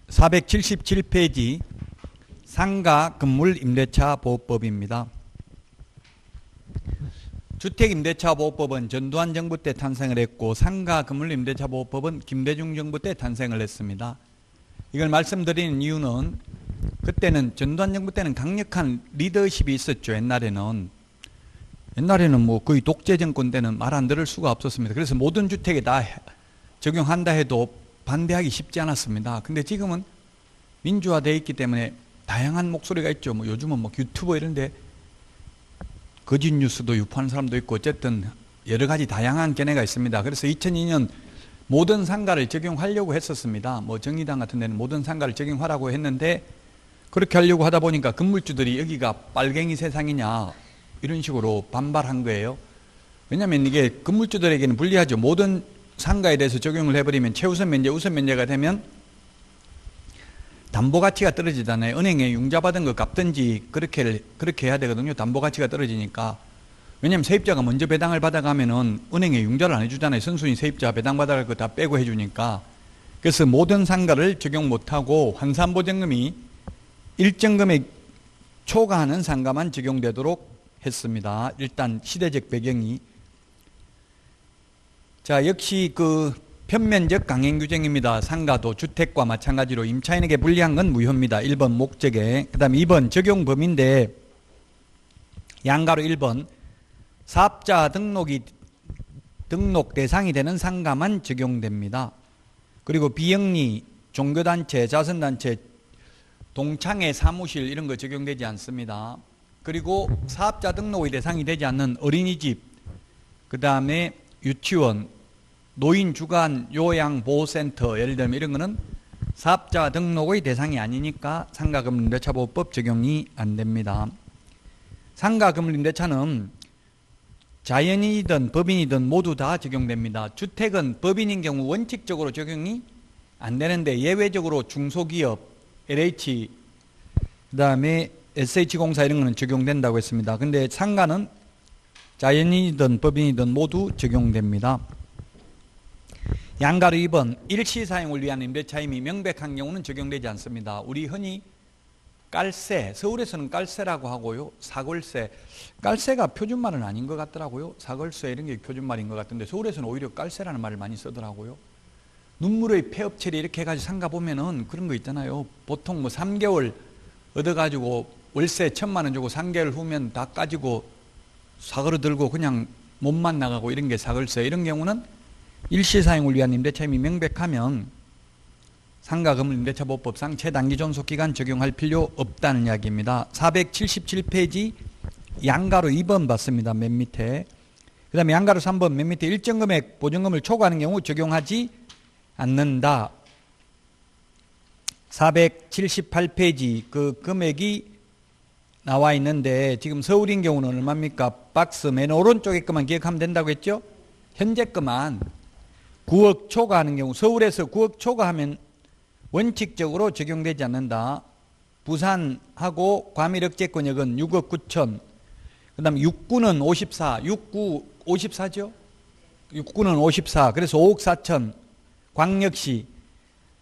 477페이지 상가 건물 임대차 보호법입니다. 주택임대차 보호법은 전두환 정부 때 탄생을 했고 상가 건물 임대차 보호법은 김대중 정부 때 탄생을 했습니다. 이걸 말씀드리는 이유는 그때는 전두환 정부 때는 강력한 리더십이 있었죠. 옛날에는 뭐 거의 독재 정권 때는 말 안 들을 수가 없었습니다. 그래서 모든 주택에 다 적용한다 해도 반대하기 쉽지 않았습니다. 근데 지금은 민주화되어 있기 때문에 다양한 목소리가 있죠. 뭐 요즘은 뭐 유튜버 이런데 거짓 뉴스도 유포하는 사람도 있고 어쨌든 여러 가지 다양한 견해가 있습니다. 그래서 2002년 모든 상가를 적용하려고 했었습니다. 뭐 정의당 같은 데는 모든 상가를 적용하라고 했는데 그렇게 하려고 하다 보니까 건물주들이 여기가 빨갱이 세상이냐 이런 식으로 반발한 거예요. 왜냐하면 이게 건물주들에게는 불리하죠. 모든 상가에 대해서 적용을 해버리면 최우선 면제, 우선 면제가 되면 담보 가치가 떨어지잖아요. 은행에 융자 받은 거 갚든지 그렇게 해야 되거든요. 담보 가치가 떨어지니까. 왜냐하면 세입자가 먼저 배당을 받아가면은 은행에 융자를 안 해주잖아요. 선순위 세입자 배당 받아갈 거 다 빼고 해주니까. 그래서 모든 상가를 적용 못하고 환산보증금이 일정 금액 초과하는 상가만 적용되도록 했습니다. 일단 시대적 배경이. 자, 역시 그 편면적 강행 규정입니다. 상가도 주택과 마찬가지로 임차인에게 불리한 건 무효입니다. 1번 목적에. 그 다음에 2번 적용 범위인데 양가로 1번 사업자 등록 대상이 되는 상가만 적용됩니다. 그리고 비영리, 종교단체, 자선단체, 동창회 사무실 이런 거 적용되지 않습니다. 그리고 사업자 등록의 대상이 되지 않는 어린이집, 그 다음에 유치원, 노인 주간 요양보호센터 예를 들면 이런 거는 사업자 등록의 대상이 아니니까 상가건물임대차보호법 적용이 안 됩니다. 상가건물임대차는 자연인이든 법인이든 모두 다 적용됩니다. 주택은 법인인 경우 원칙적으로 적용이 안 되는데 예외적으로 중소기업, LH, 그 다음에 SH공사 이런 거는 적용된다고 했습니다. 근데 상가는 자연인이든 법인이든 모두 적용됩니다. 양가로 2번 일시사용을 위한 임대차임이 명백한 경우는 적용되지 않습니다. 우리 흔히 깔세, 서울에서는 깔세라고 하고요. 사골세, 깔세가 표준말은 아닌 것 같더라고요. 사골세 이런 게 표준말인 것 같은데 서울에서는 오히려 깔세라는 말을 많이 쓰더라고요. 눈물의 폐업 처리 이렇게 해가지고 상가 보면은 그런 거 있잖아요. 보통 뭐 3개월 얻어가지고 월세 1,000만 원 주고 3개월 후면 다 까지고 사거로 들고 그냥 몸만 나가고 이런 게 사골세. 이런 경우는 일시사용을 위한 임대차임이 명백하면 상가건물 임대차보호법상 최단기 존속기간 적용할 필요 없다는 이야기입니다. 477페이지 양가로 2번 봤습니다. 맨 밑에. 그 다음에 양가로 3번 맨 밑에 일정 금액 보증금을 초과하는 경우 적용하지 않는다. 478페이지 그 금액이 나와 있는데 지금 서울인 경우는 얼마입니까? 박스 맨 오른쪽에 것만 기억하면 된다고 했죠? 현재 것만 9억 초과하는 경우 서울에서 9억 초과하면 원칙적으로 적용되지 않는다. 부산하고 과밀억제권역은 6억 9천, 그 다음에 육구는 54, 육구 54죠? 육구는 54, 그래서 5억 4천, 광역시.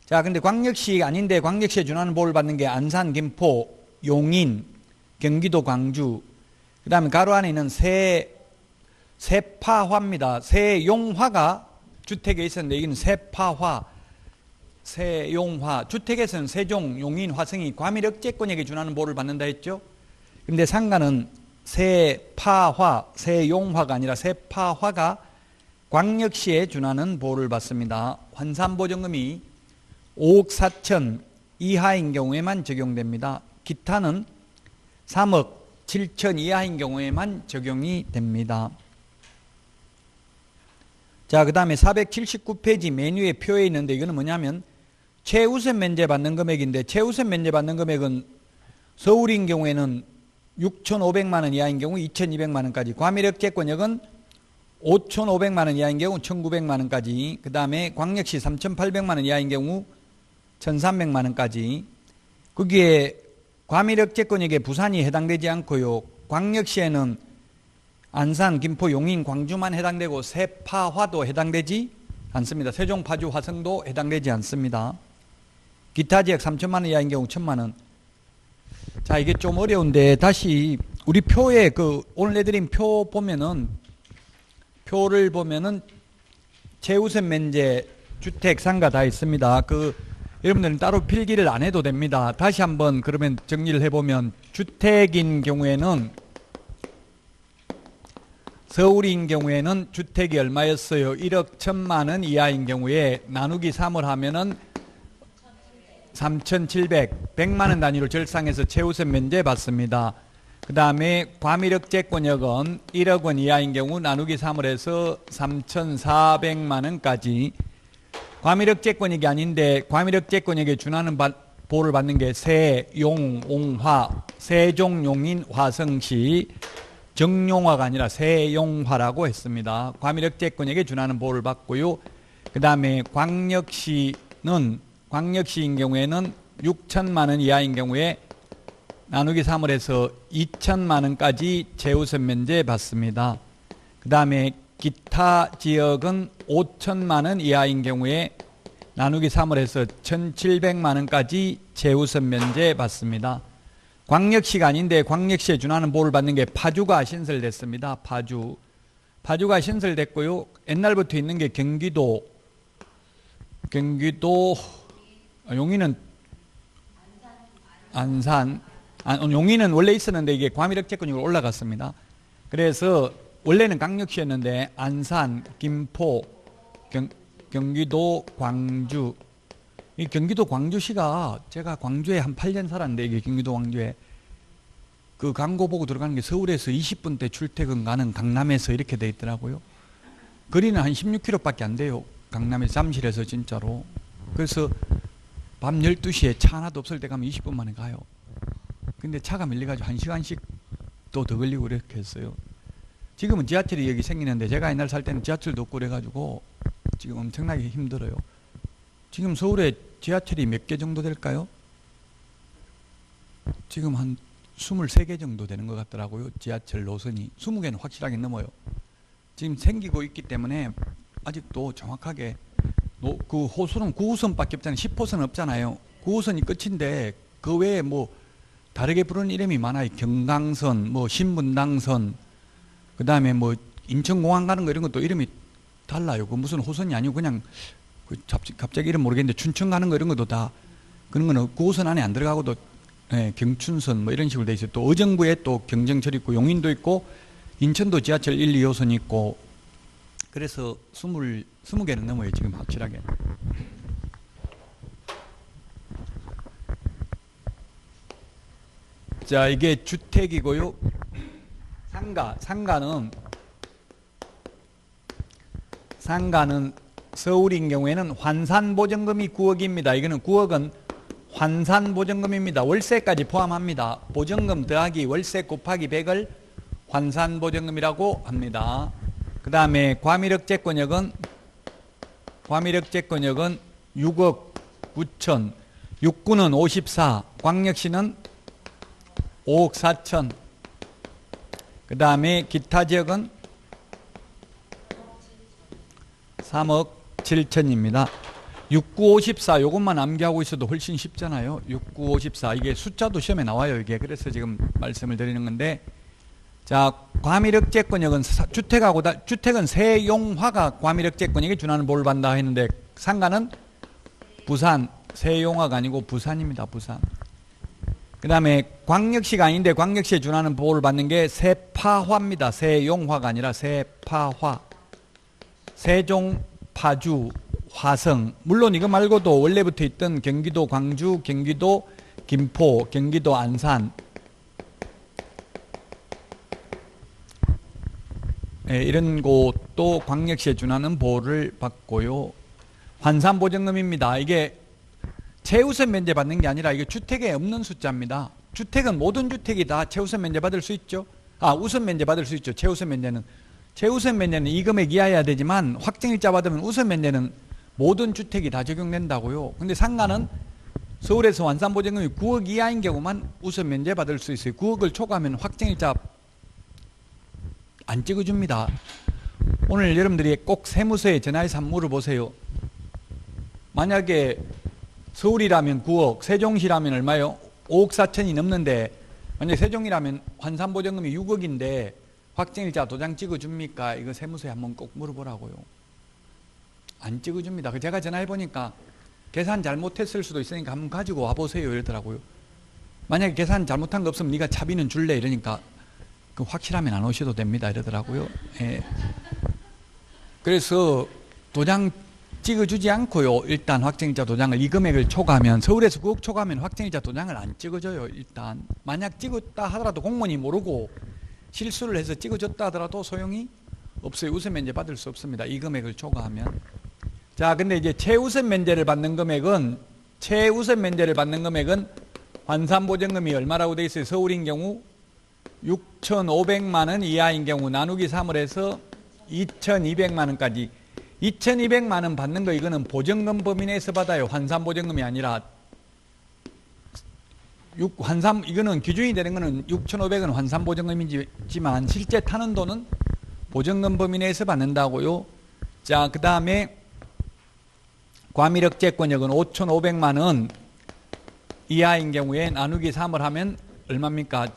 자, 근데 광역시 아닌데 광역시에 준하는 보호를 받는 게 안산, 김포, 용인, 경기도 광주, 그 다음에 가로 안에 있는 세파화입니다. 세용화가 주택에 있었는데 여기는 세파화, 세용화. 주택에서는 세종, 용인, 화성이 과밀억제권역에 준하는 보호를 받는다 했죠. 근데 상가는 세파화, 세용화가 아니라 세파화가 광역시에 준하는 보호를 받습니다. 환산보증금이 5억 4천 이하인 경우에만 적용됩니다. 기타는 3억 7천 이하인 경우에만 적용이 됩니다. 자, 그 다음에 479페이지 메뉴에 표에 있는데 이거는 뭐냐면 최우선 면제 받는 금액인데 최우선 면제 받는 금액은 서울인 경우에는 6,500만 원 이하인 경우 2,200만 원까지, 과밀억제권역은 5,500만 원 이하인 경우 1,900만 원까지, 그 다음에 광역시 3,800만 원 이하인 경우 1,300만 원까지. 거기에 과밀억제권역에 부산이 해당되지 않고요. 광역시에는 안산, 김포, 용인, 광주만 해당되고 세파화도 해당되지 않습니다. 세종, 파주, 화성도 해당되지 않습니다. 기타 지역 3천만 원 이하인 경우 1천만 원. 자, 이게 좀 어려운데 다시 우리 표에 오늘 내드린 표 보면은 표를 보면은 최우선 면제 주택 상가 다 있습니다. 여러분들은 따로 필기를 안 해도 됩니다. 다시 한번 그러면 정리를 해보면 주택인 경우에는 서울인 경우에는 주택이 얼마였어요? 1억 1천만 원 이하인 경우에 나누기 3을 하면은 3,700, 100만 원 단위로 절상해서 최우선 면제 받습니다. 그 다음에 과밀억제권역은 1억 원 이하인 경우 나누기 3을 해서 3,400만 원까지. 과밀억제권역이 아닌데 과밀억제권역에 준하는 보호를 받는 게 세용, 옹화, 세종, 용인, 화성시, 정용화가 아니라 세용화라고 했습니다. 과밀억제권역에 준하는 보호를 받고요. 그 다음에 광역시인 경우에는 6천만 원 이하인 경우에 나누기 3을 해서 2천만 원까지 최우선 면제 받습니다. 그 다음에 기타 지역은 5천만 원 이하인 경우에 나누기 3을 해서 1,700만 원까지 최우선 면제 받습니다. 광역시가 아닌데 광역시에 준하는 보호를 받는 게 파주가 신설됐습니다. 파주가 신설됐고요. 옛날부터 있는 게 경기도 용인은 안산, 용인은 원래 있었는데 이게 과밀억제권으로 올라갔습니다. 그래서 원래는 강력시였는데 안산, 김포, 경기도, 광주. 이 경기도 광주시가 제가 광주에 한 8년 살았는데 이게 경기도 광주에 그 광고 보고 들어가는 게 서울에서 20분대 출퇴근 가는 강남에서 이렇게 돼 있더라고요. 거리는 한 16km밖에 안 돼요. 강남에서 잠실에서 진짜로. 그래서 밤 12시에 차 하나도 없을 때 가면 20분 만에 가요. 근데 차가 밀려가지고 1시간씩 또 더 걸리고 이렇게 했어요. 지금은 지하철이 여기 생기는데 제가 옛날 살 때는 지하철도 없고 그래가지고 지금 엄청나게 힘들어요. 지금 서울에 지하철이 몇 개 정도 될까요? 지금 한 23개 정도 되는 것 같더라고요. 지하철 노선이 20개는 확실하게 넘어요. 지금 생기고 있기 때문에 아직도 정확하게 그 호수는 9호선밖에 없잖아요. 10호선 없잖아요. 9호선이 끝인데 그 외에 뭐 다르게 부르는 이름이 많아요. 경강선, 뭐 신분당선, 그 다음에 뭐 인천공항 가는 거 이런 것도 이름이 달라요. 그 무슨 호선이 아니고 그냥 갑자기 이름 모르겠는데 춘천 가는 거 이런 것도 다 그런 거는 9호선 안에 안 들어가고도 경춘선 뭐 이런 식으로 돼 있어요. 또 의정부에 또 경정철 있고 용인도 있고 인천도 지하철 1, 2호선이 있고 그래서 20개는 넘어요. 지금 확실하게. 자, 이게 주택이고요. 상가는 서울인 경우에는 환산보전금이 9억입니다. 이거는 9억은 환산보전금입니다. 월세까지 포함합니다. 보전금 더하기 월세 곱하기 100을 환산보전금이라고 합니다. 그 다음에 과밀억제권역은 6억 9천, 육구는 54, 광역시는 5억 4천. 그 다음에 기타 지역은 3억 7천입니다. 6954 요것만 암기하고 있어도 훨씬 쉽잖아요. 6954 이게 숫자도 시험에 나와요. 이게 그래서 지금 말씀을 드리는 건데 자, 과밀억제권역은 주택은 세용화가 과밀억제권역에 준하는 보호를 받는다 했는데 상가는 부산, 세용화가 아니고 부산입니다. 부산. 그 다음에 광역시가 아닌데 광역시에 준하는 보호를 받는 게 세파화입니다. 세용화가 아니라 세파화. 세종, 파주, 화성. 물론 이거 말고도 원래부터 있던 경기도 광주, 경기도 김포, 경기도 안산 이런 곳도 광역시에 준하는 보호를 받고요. 환산보전금입니다. 이게 최우선 면제 받는 게 아니라 이게 주택에 없는 숫자입니다. 주택은 모든 주택이 다 최우선 면제 받을 수 있죠. 우선 면제 받을 수 있죠. 최우선 면제는 이 금액 이하여야 되지만 확정일자 받으면 우선 면제는 모든 주택이 다 적용된다고요. 근데 상가는 서울에서 환산보전금이 9억 이하인 경우만 우선 면제 받을 수 있어요. 9억을 초과하면 확정일자 안 찍어줍니다. 오늘 여러분들이 꼭 세무서에 전화해서 한번 물어보세요. 만약에 서울이라면 9억, 세종시라면 얼마요? 5억 4천이 넘는데, 만약에 세종이라면 환산보증금이 6억인데 확정일자 도장 찍어줍니까? 이거 세무서에 한번 꼭 물어보라고요. 안 찍어줍니다. 제가 전화해보니까 계산 잘못했을 수도 있으니까 한번 가지고 와보세요 이러더라고요. 만약에 계산 잘못한 거 없으면 네가 차비는 줄래? 이러니까 그 확실하면 안 오셔도 됩니다 이러더라고요. 예. 그래서 도장 찍어주지 않고요. 일단 확정일자 도장을 이 금액을 초과하면, 서울에서 9억 초과하면 확정일자 도장을 안 찍어줘요. 일단 만약 찍었다 하더라도 공무원이 모르고 실수를 해서 찍어줬다 하더라도 소용이 없어요. 우선 면제 받을 수 없습니다. 이 금액을 초과하면. 자, 근데 이제 최우선 면제를 받는 금액은 환산보증금이 얼마라고 되어 있어요? 서울인 경우 6,500만 원 이하인 경우 나누기 3을 해서 2,200만 원까지. 2,200만 원 받는 거 이거는 보증금 범위 내에서 받아요. 환산보증금이 아니라. 이거는 기준이 되는 거는 6,500원 환산보증금이지만 실제 타는 돈은 보증금 범위 내에서 받는다고요. 자, 그 다음에 과밀억제권역은 5,500만 원 이하인 경우에 나누기 3을 하면 얼마입니까?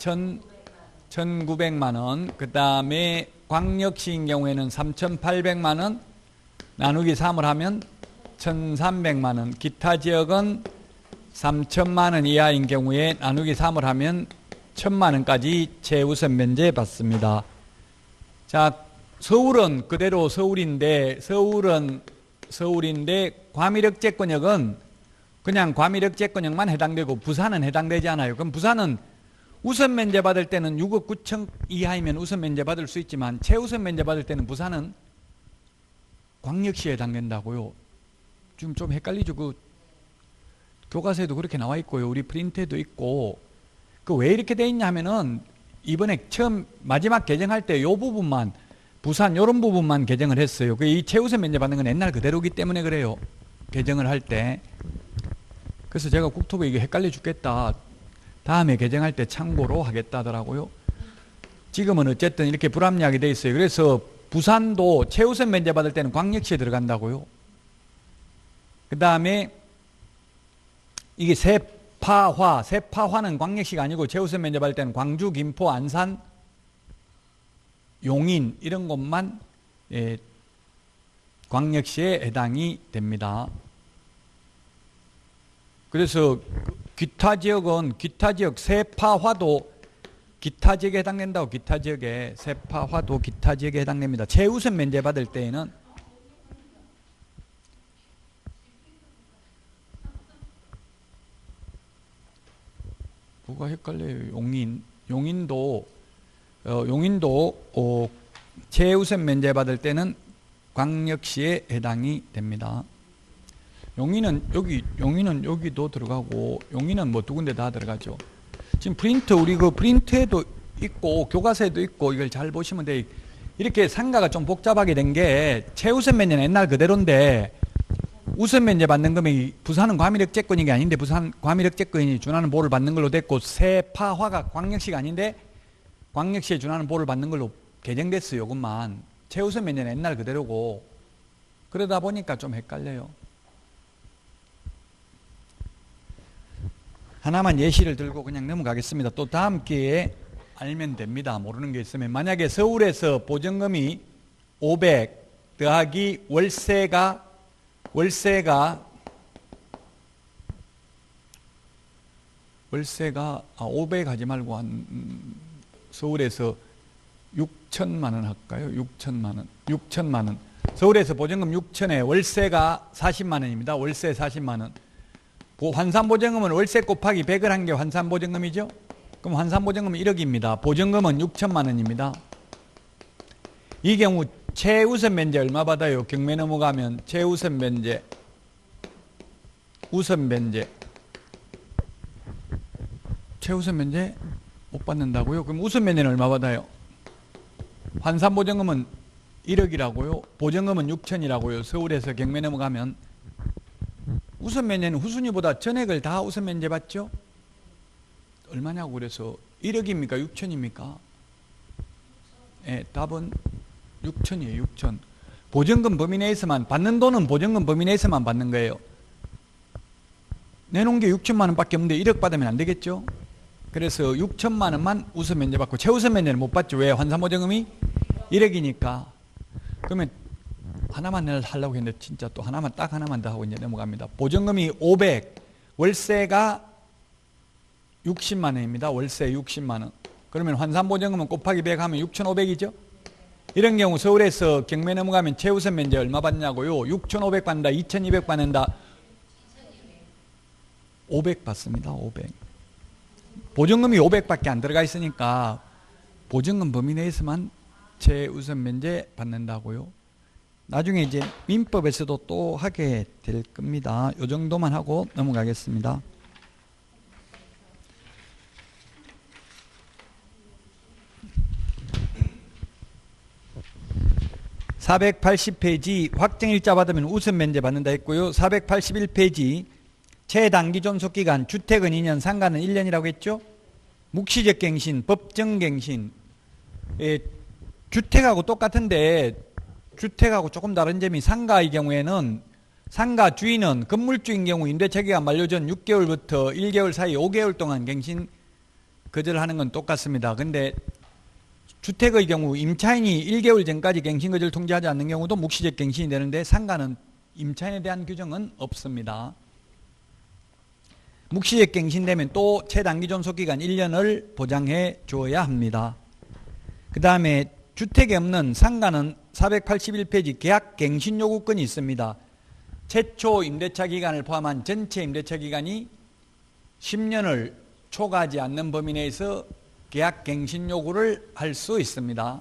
1,900만 원. 그 다음에 광역시인 경우에는 3,800만 원 나누기 3을 하면 1,300만 원. 기타 지역은 3천만 원 이하인 경우에 나누기 3을 하면 1,000만 원까지 최우선 면제 받습니다. 자, 서울은 그대로 서울인데 과밀억제권역은 그냥 과밀억제권역만 해당되고 부산은 해당되지 않아요. 그럼 부산은 우선 면제 받을 때는 6억 9천 이하이면 우선 면제 받을 수 있지만 최우선 면제 받을 때는 부산은 광역시에 해당된다고요. 좀 헷갈리죠. 그 교과서에도 그렇게 나와 있고요. 우리 프린트에도 있고. 그 왜 이렇게 돼 있냐 하면은 이번에 마지막 개정할 때 요 부분만 부산 요런 부분만 개정을 했어요. 이 최우선 면제 받는 건 옛날 그대로기 때문에 그래요. 개정을 할 때. 그래서 제가 국토부 이게 헷갈려 죽겠다. 다음에 개정할 때 참고로 하겠다 하더라고요. 지금은 어쨌든 이렇게 불합리하게 돼 있어요. 그래서 부산도 최우선 면제 받을 때는 광역시에 들어간다고요. 그 다음에 이게 세파화는 광역시가 아니고 최우선 면제 받을 때는 광주, 김포, 안산, 용인 이런 곳만 광역시에 해당이 됩니다. 그래서 기타 지역 세파화도 기타 지역에 해당된다고. 기타 지역에 세파화도 기타 지역에 해당됩니다. 최우선 면제 받을 때에는 뭐가 헷갈려요. 용인도 최우선 면제 받을 때는 광역시에 해당이 됩니다. 용인은 여기도 들어가고 용인은 뭐 두 군데 다 들어가죠. 지금 우리 그 프린트에도 있고 교과서에도 있고 이걸 잘 보시면 돼요. 이렇게 상가가 좀 복잡하게 된 게 최우선 면제는 옛날 그대로인데 우선 면제 받는 금액이 부산은 과밀억제권이 아닌데 부산 과밀억제권이 준하는 보호를 받는 걸로 됐고 세파화가 광역시가 아닌데 광역시에 준하는 보호를 받는 걸로 개정됐어요. 이것만. 최우선 면제는 옛날 그대로고 그러다 보니까 좀 헷갈려요. 하나만 예시를 들고 그냥 넘어가겠습니다. 또 다음 기회에 알면 됩니다. 모르는 게 있으면. 만약에 서울에서 보증금이 500 더하기 월세가 500 하지 말고 서울에서 6천만 원 할까요? 6천만 원. 서울에서 보증금 6천에 월세가 40만 원입니다. 월세 40만 원. 환산보증금은 월세 곱하기 100을 한 게 환산보증금이죠. 그럼 환산보증금은 1억입니다. 보증금은 6천만 원입니다. 이 경우 최우선 면제 얼마 받아요? 경매 넘어가면 최우선 면제, 우선 면제. 최우선 면제 못 받는다고요? 그럼 우선 면제는 얼마 받아요? 환산보증금은 1억이라고요. 보증금은 6천이라고요. 서울에서 경매 넘어가면 우선 면제는 후순위보다 전액을 다 우선 면제 받죠? 얼마냐고 그래서 1억입니까? 6천입니까? 예, 답은 6천이에요. 6천. 보증금 범위 내에서만 받는 돈은 보증금 범위 내에서만 받는 거예요. 내놓은 게 6천만 원밖에 없는데 1억 받으면 안 되겠죠. 그래서 6천만 원만 우선 면제 받고 최우선 면제는 못 받죠. 왜? 환산보증금이 1억이니까. 그러면 하나만 하려고 했는데 진짜 또 하나만 딱 하나만 더 하고 이제 넘어갑니다. 보증금이 500, 월세가 60만 원입니다. 월세 60만 원. 그러면 환산보증금은 곱하기 100 하면 6,500이죠. 이런 경우 서울에서 경매 넘어가면 최우선 면제 얼마 받냐고요? 6,500 받는다, 2,200 받는다. 500 받습니다. 500. 보증금이 500밖에 안 들어가 있으니까 보증금 범위 내에서만 최우선 면제 받는다고요. 나중에 이제 민법에서도 또 하게 될 겁니다. 이 정도만 하고 넘어가겠습니다. (480페이지) 확정일자 받으면 우선 면제 받는다 했고요. (481페이지) 최단기 존속기간 주택은 2년, 상가는 1년이라고 했죠. 묵시적 갱신, 법정 갱신. 주택하고 똑같은데 주택하고 조금 다른 점이 상가의 경우에는 상가 주인은 건물주인 경우 임대차 기간 만료 전 6개월부터 1개월 사이 5개월 동안 갱신 거절하는 건 똑같습니다. 근데 주택의 경우 임차인이 1개월 전까지 갱신 거절 통지하지 않는 경우도 묵시적 갱신이 되는데 상가는 임차인에 대한 규정은 없습니다. 묵시적 갱신되면 또 최단기 존속기간 1년을 보장해 주어야 합니다. 그 다음에 주택이 없는 상가는 481페이지 계약갱신 요구권이 있습니다. 최초 임대차 기간을 포함한 전체 임대차 기간이 10년을 초과하지 않는 범위 내에서 계약갱신 요구를 할 수 있습니다.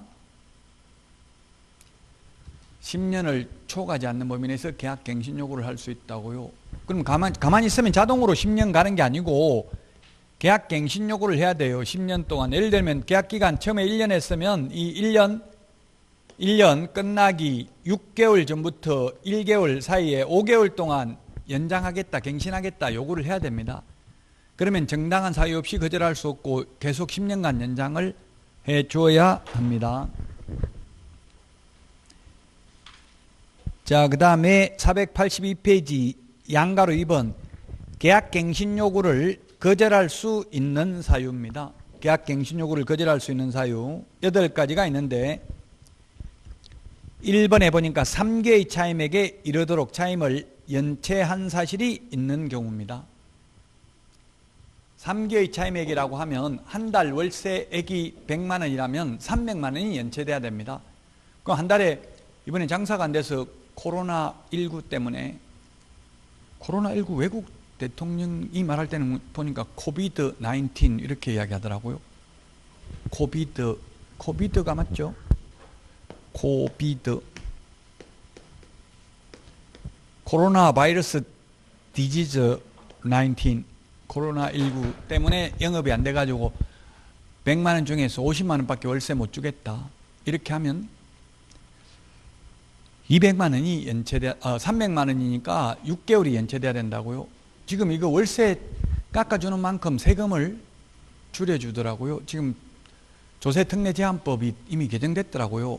10년을 초과하지 않는 범위 내에서 계약갱신 요구를 할 수 있다고요. 그럼 가만히 있으면 자동으로 10년 가는 게 아니고 계약갱신 요구를 해야 돼요. 10년 동안. 예를 들면 계약기간 처음에 1년 했으면 이 1년 끝나기 6개월 전부터 1개월 사이에 5개월 동안 연장하겠다, 갱신하겠다 요구를 해야 됩니다. 그러면 정당한 사유 없이 거절할 수 없고 계속 10년간 연장을 해 주어야 합니다. 자, 그 다음에 482페이지 양가로 2번 계약갱신 요구를 거절할 수 있는 사유입니다. 계약갱신 요구를 거절할 수 있는 사유 8가지가 있는데 1번에 보니까 3개의 차임에게 이르도록 차임을 연체한 사실이 있는 경우입니다. 3개의 차임액이라고 하면 한 달 월세액이 100만 원이라면 300만 원이 연체돼야 됩니다. 그럼 한 달에 이번에 장사가 안 돼서 코로나19 때문에 코로나19 외국 대통령이 말할 때는 보니까 코비드-19 이렇게 이야기하더라고요. 코비드가 맞죠? 코비드 코로나 바이러스 디지즈 19 코로나19 때문에 영업이 안 돼가지고 100만 원 중에서 50만 원밖에 월세 못 주겠다. 이렇게 하면 200만 원이 300만 원이니까 6개월이 연체돼야 된다고요. 지금 이거 월세 깎아주는 만큼 세금을 줄여주더라고요. 지금 조세특례제한법이 이미 개정됐더라고요.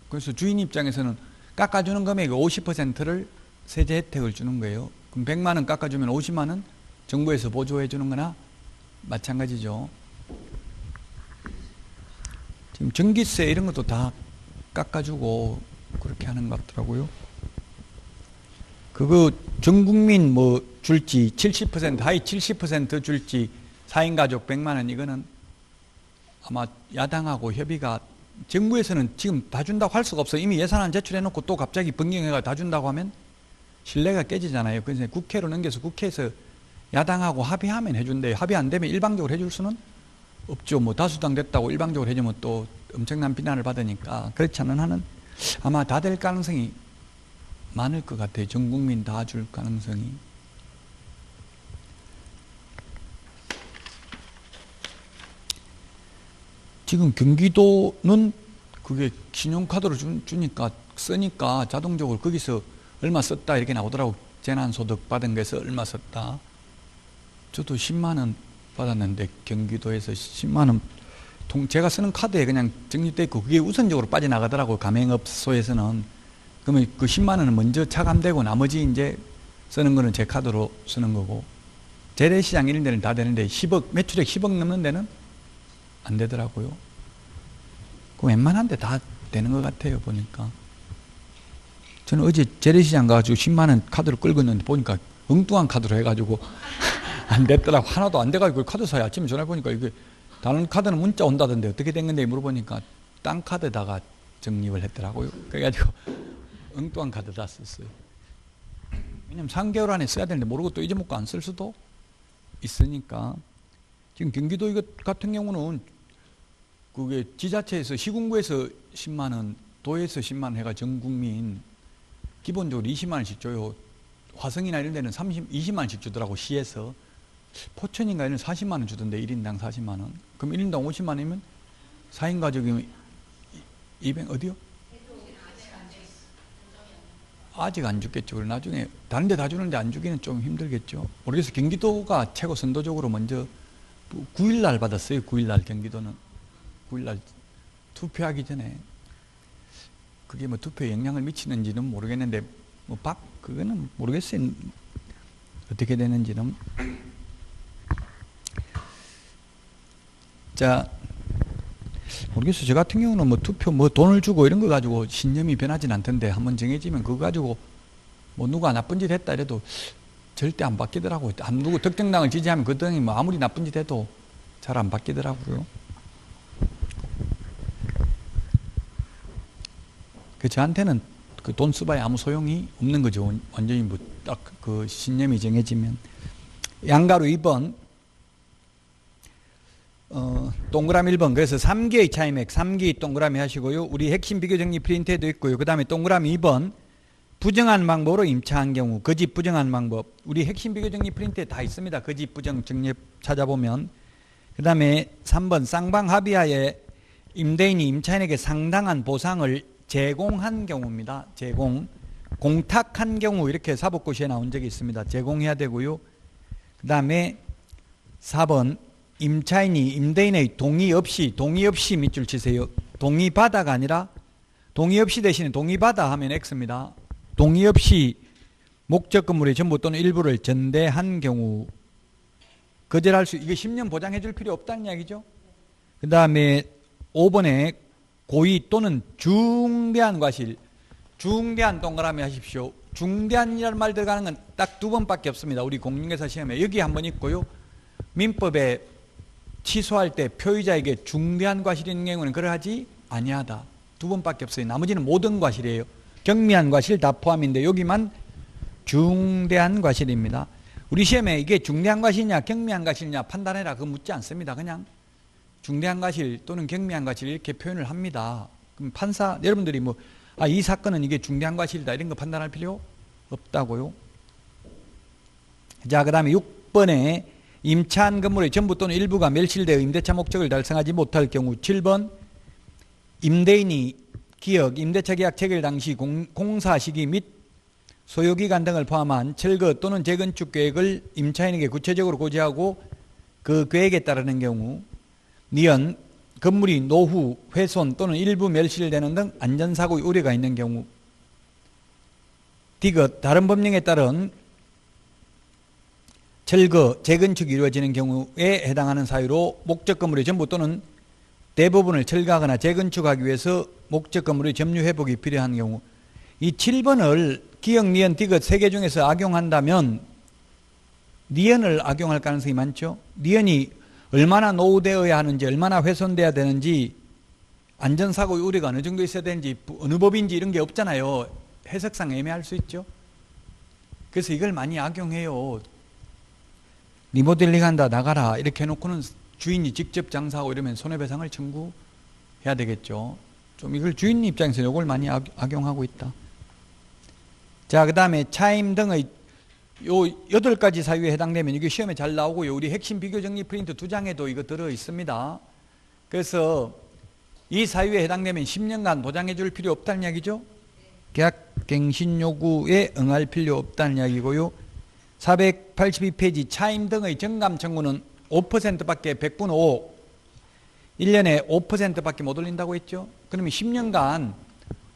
그래서 주인 입장에서는 깎아주는 금액의 50%를 세제 혜택을 주는 거예요. 그럼 100만 원 깎아주면 50만 원 정부에서 보조해 주는 거나 마찬가지죠. 지금 전기세 이런 것도 다 깎아주고 그렇게 하는 것 같더라고요. 그거 전 국민 뭐 줄지 70% 하위 70% 줄지 4인 가족 100만 원 이거는 아마 야당하고 협의가 정부에서는 지금 다 준다고 할 수가 없어요. 이미 예산안 제출해놓고 또 갑자기 변경해가 다 준다고 하면 신뢰가 깨지잖아요. 그래서 국회로 넘겨서 국회에서 야당하고 합의하면 해준대요. 합의 안 되면 일방적으로 해줄 수는 없죠. 뭐 다수당 됐다고 일방적으로 해주면 또 엄청난 비난을 받으니까 그렇지 않은 한은 아마 다 될 가능성이 많을 것 같아요. 전 국민 다 줄 가능성이. 지금 경기도는 그게 신용카드로 주니까 쓰니까 자동적으로 거기서 얼마 썼다 이렇게 나오더라고. 재난소득 받은 거에서 얼마 썼다. 저도 10만 원 받았는데 경기도에서 10만 원 제가 쓰는 카드에 그냥 적립돼 있고 그게 우선적으로 빠져나가더라고요. 가맹업소에서는. 그러면 그 10만 원은 먼저 차감되고 나머지 이제 쓰는 거는 제 카드로 쓰는 거고, 재래시장 이런 데는 다 되는데 10억, 매출액 10억 넘는 데는 안 되더라고요. 그 웬만한 데 다 되는 것 같아요, 보니까. 저는 어제 재래시장 가가지고 10만 원 카드를 끌고 있는데 보니까 엉뚱한 카드로 해가지고 안 됐더라고. 하나도 안 돼가지고 카드 사야 아침에 전화해보니까 이게 다른 카드는 문자 온다던데 어떻게 된 건데 물어보니까 딴 카드에다가 적립을 했더라고요. 그래가지고 엉뚱한 카드 다 썼어요. 왜냐면 3개월 안에 써야 되는데 모르고 또 잊어먹고 안 쓸 수도 있으니까. 지금 경기도 이것 같은 경우는 그게 지자체에서 시군구에서 10만 원, 도에서 10만 원 해가 전 국민 기본적으로 20만 원씩 줘요. 화성이나 이런 데는 20만 원씩 주더라고, 시에서. 포천인가 이런 40만 원 주던데 1인당 40만 원. 그럼 1인당 50만 원이면 4인 가족이면 200 어디요? 아직 안 주겠죠. 나중에 다른 데 다 주는데 안 주기는 좀 힘들겠죠. 그래서 경기도가 최고 선도적으로 먼저 9일날 받았어요. 9일날 경기도는. 9일날 투표하기 전에. 그게 뭐 투표에 영향을 미치는지는 모르겠는데 그거는 모르겠어요. 어떻게 되는지는. 자, 모르겠어요. 저 같은 경우는 뭐 투표 돈을 주고 이런 거 가지고 신념이 변하진 않던데 한번 정해지면 그거 가지고 누가 나쁜 짓 했다 이래도 절대 안 바뀌더라고요. 누구 특정 당을 지지하면 그 당이 아무리 나쁜 짓 해도 잘 안 바뀌더라고요. 저한테는 그 돈 써봐야 아무 소용이 없는 거죠. 완전히 딱 그 신념이 정해지면. 양가로 2번, 동그라미 1번. 그래서 3기의 차이맥, 3기 동그라미 하시고요. 우리 핵심 비교 정리 프린트에도 있고요. 그 다음에 동그라미 2번, 부정한 방법으로 임차한 경우, 거짓 부정한 방법. 우리 핵심 비교 정리 프린트에 다 있습니다. 거짓 부정 정립 찾아보면. 그 다음에 3번, 쌍방 합의하에 임대인이 임차인에게 상당한 보상을 제공한 경우입니다. 제공. 공탁한 경우 이렇게 사법고시에 나온 적이 있습니다. 제공해야 되고요. 그 다음에 4번, 임차인이 임대인의 동의 없이 밑줄 치세요. 동의받아가 아니라 동의 없이 대신에 동의받아 하면 X입니다. 동의 없이 목적 건물의 전부 또는 일부를 전대한 경우 거절할 수, 이게 10년 보장해 줄 필요 없다는 이야기죠. 그 다음에 5번에 고의 또는 중대한 과실, 중대한 동그라미 하십시오. 중대한이라는 말 들어가는 건 딱 2번밖에 없습니다. 우리 공인중개사 시험에 여기 한 번 있고요. 민법에 취소할 때 표의자에게 중대한 과실이 있는 경우는 그러하지 아니하다. 2번밖에 없어요. 나머지는 모든 과실이에요. 경미한 과실 다 포함인데 여기만 중대한 과실입니다. 우리 시험에 이게 중대한 과실이냐 경미한 과실이냐 판단해라 그거 묻지 않습니다. 그냥 중대한 과실 또는 경미한 과실 이렇게 표현을 합니다. 그럼 판사 여러분들이 이 사건은 이게 중대한 과실이다 이런 거 판단할 필요 없다고요. 자, 그 다음에 6번에 임차한 건물의 전부 또는 일부가 멸실되어 임대차 목적을 달성하지 못할 경우. 7번, 임대인이 임대차 계약 체결 당시 공사 시기 및 소요기간 등을 포함한 철거 또는 재건축 계획을 임차인에게 구체적으로 고지하고 그 계획에 따르는 경우. 니은, 건물이 노후, 훼손 또는 일부 멸실되는 등 안전사고의 우려가 있는 경우. 디귿, 다른 법령에 따른 철거, 재건축이 이루어지는 경우에 해당하는 사유로 목적 건물의 전부 또는 대부분을 철거하거나 재건축하기 위해서 목적 건물의 점유 회복이 필요한 경우. 이 7번을 기역, 니은, 디귿 3개 중에서 악용한다면 니은을 악용할 가능성이 많죠. 니은이 얼마나 노후되어야 하는지, 얼마나 훼손돼야 되는지, 안전사고의 우려가 어느 정도 있어야 되는지, 어느 법인지 이런 게 없잖아요. 해석상 애매할 수 있죠. 그래서 이걸 많이 악용해요. 리모델링 한다 나가라 이렇게 해놓고는 주인이 직접 장사하고 이러면 손해배상을 청구해야 되겠죠. 좀 이걸 주인 입장에서 이걸 많이 악용하고 있다. 자, 그 다음에 차임 등의 요 8가지 사유에 해당되면 이게 시험에 잘 나오고요. 우리 핵심 비교 정리 프린트 2장에도 이거 들어 있습니다. 그래서 이 사유에 해당되면 10년간 보장해 줄 필요 없다는 이야기죠. 계약갱신 요구에 응할 필요 없다는 이야기고요. 482페이지 차임 등의 정감 청구는 5%밖에 100분 5. 1년에 5%밖에 못 올린다고 했죠. 그러면 10년간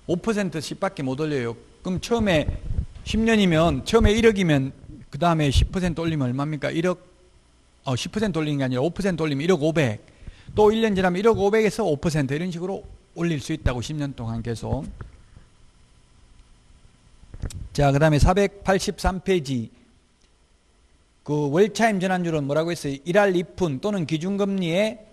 5%씩밖에 못 올려요. 그럼 처음에 10년이면 처음에 1억이면 그 다음에 10% 올리면 얼마입니까? 1억 10% 올리는 게 아니라 5% 올리면 1억 500. 또 1년 지나면 1억 500에서 5% 이런 식으로 올릴 수 있다고 10년 동안 계속. 자, 그 다음에 483페이지. 그 월차임 전환율은 뭐라고 했어요? 1할 2푼 또는 기준금리의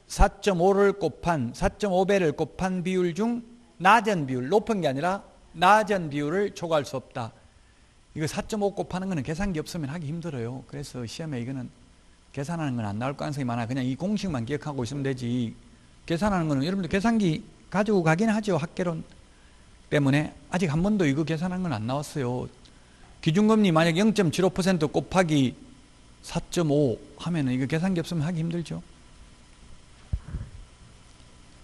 4.5를 곱한 4.5배를 곱한 비율 중 낮은 비율, 높은 게 아니라 낮은 비율을 초과할 수 없다. 이거 4.5 곱하는 거는 계산기 없으면 하기 힘들어요. 그래서 시험에 이거는 계산하는 건 안 나올 가능성이 많아. 그냥 이 공식만 기억하고 있으면 되지. 계산하는 거는 여러분들 계산기 가지고 가긴 하죠. 학개론 때문에. 아직 한 번도 이거 계산한 건 안 나왔어요. 기준금리 만약 0.75% 곱하기 4.5 하면은 이거 계산기 없으면 하기 힘들죠.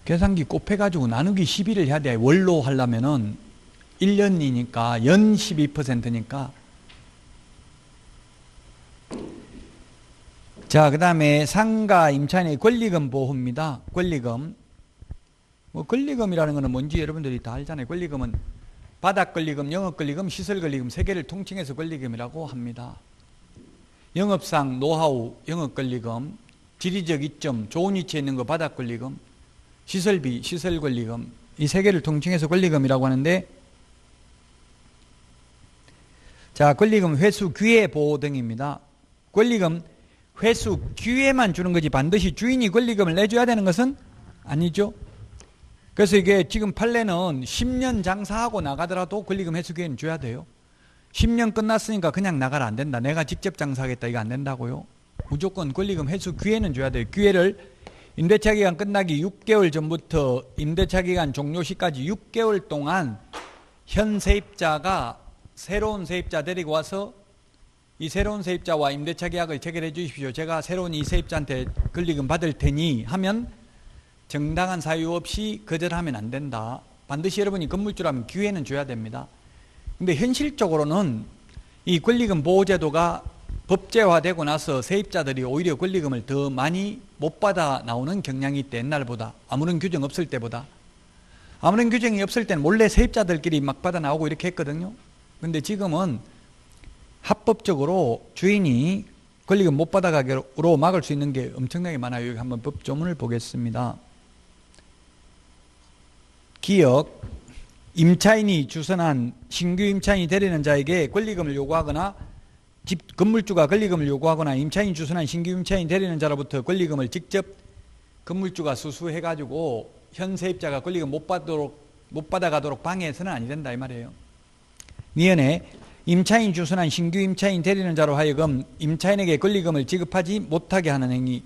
계산기 곱해가지고 나누기 12를 해야 돼. 월로 하려면은 1년이니까 연 12%니까. 자, 그 다음에 상가 임차인의 권리금 보호입니다. 권리금. 뭐 권리금이라는 거는 뭔지 여러분들이 다 알잖아요. 권리금은 바닥 권리금, 영업 권리금, 시설 권리금 세 개를 통칭해서 권리금이라고 합니다. 영업상 노하우, 영업 권리금, 지리적 이점, 좋은 위치에 있는 거 바닥 권리금, 시설비, 시설 권리금, 이 세 개를 통칭해서 권리금이라고 하는데, 자, 권리금 회수 기회 보호 등입니다. 권리금 회수 기회만 주는 거지 반드시 주인이 권리금을 내줘야 되는 것은 아니죠. 그래서 이게 지금 판례는 10년 장사하고 나가더라도 권리금 회수 기회는 줘야 돼요. 10년 끝났으니까 그냥 나가라 안 된다. 내가 직접 장사하겠다 이거 안 된다고요. 무조건 권리금 회수 기회는 줘야 돼요. 기회를 임대차 기간 끝나기 6개월 전부터 임대차 기간 종료 시까지 6개월 동안 현 세입자가 새로운 세입자 데리고 와서 이 새로운 세입자와 임대차 계약을 체결해 주십시오. 제가 새로운 이 세입자한테 권리금 받을 테니 하면 정당한 사유 없이 거절하면 안 된다. 반드시 여러분이 건물주라면 기회는 줘야 됩니다. 근데 현실적으로는 이 권리금 보호제도가 법제화되고 나서 세입자들이 오히려 권리금을 더 많이 못 받아 나오는 경향이 있대. 옛날보다 아무런 규정 없을 때보다. 아무런 규정이 없을 때는 몰래 세입자들끼리 막 받아 나오고 이렇게 했거든요. 근데 지금은 합법적으로 주인이 권리금 못 받아가기로 막을 수 있는 게 엄청나게 많아요. 여기 한번 법조문을 보겠습니다. 기억, 임차인이 주선한 신규 임차인이 되려는 자에게 권리금을 요구하거나 집 건물주가 권리금을 요구하거나 임차인이 주선한 신규 임차인이 되려는 자로부터 권리금을 직접 건물주가 수수해가지고 현 세입자가 권리금 못 받아가도록 방해해서는 아니 된다 이 말이에요. 니은에 임차인 주선한 신규 임차인 되려는 자로 하여금 임차인에게 권리금을 지급하지 못하게 하는 행위.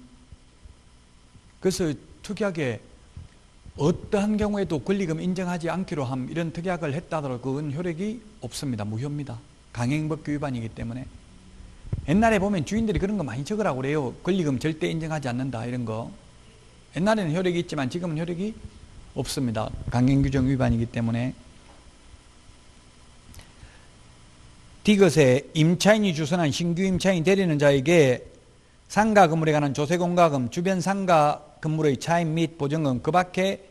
그래서 특이하게 어떠한 경우에도 권리금 인정하지 않기로 함 이런 특약을 했다 하더라도 그건 효력이 없습니다. 무효입니다. 강행법규 위반이기 때문에. 옛날에 보면 주인들이 그런 거 많이 적으라고 그래요. 권리금 절대 인정하지 않는다 이런 거. 옛날에는 효력이 있지만 지금은 효력이 없습니다. 강행규정 위반이기 때문에. 디귿에 임차인이 주선한 신규 임차인 되려는 자에게 상가 건물에 관한 조세공과금, 주변 상가 건물의 차임 및 보증금, 그 밖에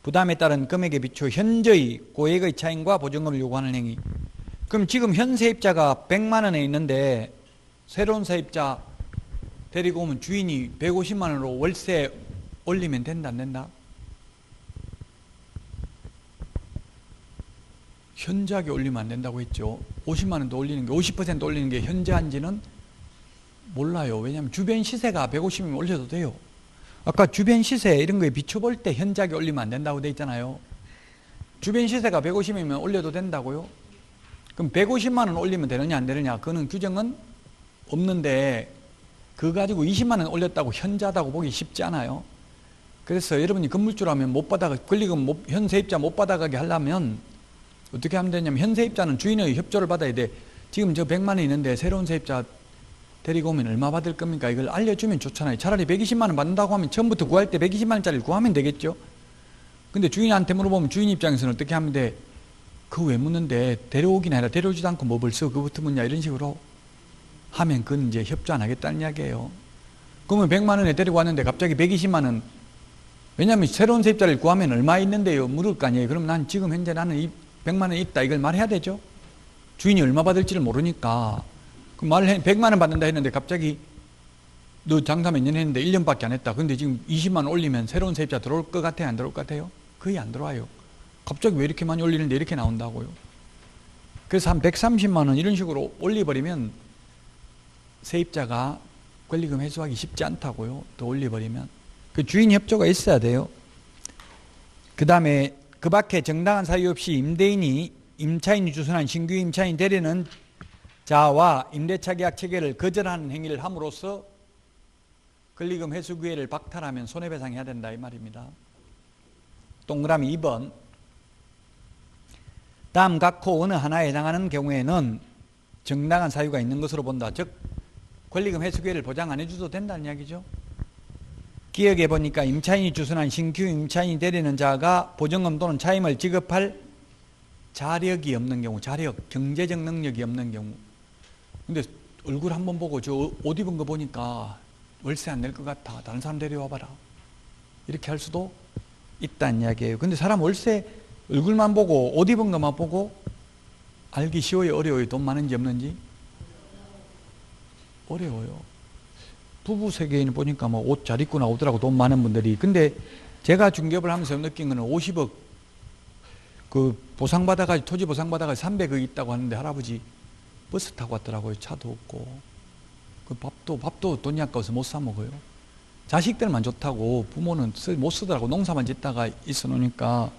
부담에 따른 금액에 비추어 현저히 고액의 차임과 보증금을 요구하는 행위. 그럼 지금 현 세입자가 100만 원에 있는데 새로운 세입자 데리고 오면 주인이 150만 원으로 월세 올리면 된다 안 된다? 현저하게 올리면 안 된다고 했죠. 50만 원도 올리는 게 50% 올리는 게 현저한지는 몰라요. 왜냐하면 주변 시세가 150이면 올려도 돼요. 아까 주변 시세 이런 거에 비춰볼 때 현저하게 올리면 안 된다고 돼 있잖아요. 주변 시세가 150이면 올려도 된다고요? 그럼 150만 원 올리면 되느냐 안 되느냐 그거는 규정은 없는데 그거 가지고 20만 원 올렸다고 현저하다고 보기 쉽지 않아요. 그래서 여러분이 건물주라면 못 받아가 권리금 현 세입자 못 받아가게 하려면 어떻게 하면 되냐면 현 세입자는 주인의 협조를 받아야 돼. 지금 저 100만 원 있는데 새로운 세입자 데리고 오면 얼마 받을 겁니까? 이걸 알려주면 좋잖아요. 차라리 120만 원 받는다고 하면 처음부터 구할 때 120만 원짜리를 구하면 되겠죠. 근데 주인한테 물어보면 주인 입장에서는 어떻게 하면 돼? 그거 왜 묻는데 데려오긴 아니라 데려오지도 않고 뭐 벌써 그거부터 묻냐 이런 식으로 하면 그건 이제 협조 안 하겠다는 이야기예요. 그러면 100만 원에 데리고 왔는데 갑자기 120만 원. 왜냐하면 새로운 세입자를 구하면 얼마 있는데요? 물을 거 아니에요. 그럼 난 지금 현재 나는 이 100만 원 있다. 이걸 말해야 되죠. 주인이 얼마 받을지를 모르니까. 그 말을 100만 원 받는다 했는데 갑자기 너 장사 몇 년 했는데 1년밖에 안 했다. 근데 지금 20만 원 올리면 새로운 세입자 들어올 것 같아요? 안 들어올 것 같아요? 거의 안 들어와요. 갑자기 왜 이렇게 많이 올리는데 이렇게 나온다고요? 그래서 한 130만 원 이런 식으로 올려버리면 세입자가 권리금 회수하기 쉽지 않다고요. 더 올려버리면. 그 주인 협조가 있어야 돼요. 그 다음에 그 밖에 정당한 사유 없이 임대인이 임차인이 주선한 신규 임차인 되려는 자와 임대차 계약 체결을 거절하는 행위를 함으로써 권리금 회수 기회를 박탈하면 손해배상해야 된다 이 말입니다. 동그라미 2번. 다음 각호 어느 하나에 해당하는 경우에는 정당한 사유가 있는 것으로 본다. 즉 권리금 회수 기회를 보장 안 해줘도 된다는 이야기죠. 기억해 보니까 임차인이 주선한 신규 임차인이 되려는 자가 보증금 또는 차임을 지급할 자력이 없는 경우, 자력, 경제적 능력이 없는 경우. 근데 얼굴 한번 보고 저 옷 입은 거 보니까 월세 안 낼 것 같아. 다른 사람 데려와 봐라. 이렇게 할 수도 있다는 이야기예요. 근데 사람 월세 얼굴만 보고 옷 입은 것만 보고 알기 쉬워요, 어려워요? 돈 많은지 없는지? 어려워요. 부부 세계인 보니까 뭐 옷 잘 입고 나오더라고, 돈 많은 분들이. 근데 제가 중개업을 하면서 느낀 거는 50억 그 보상받아가지고, 토지 보상받아가지고 300억 있다고 하는데 할아버지 버스 타고 왔더라고요. 차도 없고. 그 밥도 돈이 아까워서 못 사 먹어요. 자식들만 좋다고 부모는 못 쓰더라고. 농사만 짓다가 있어 놓으니까.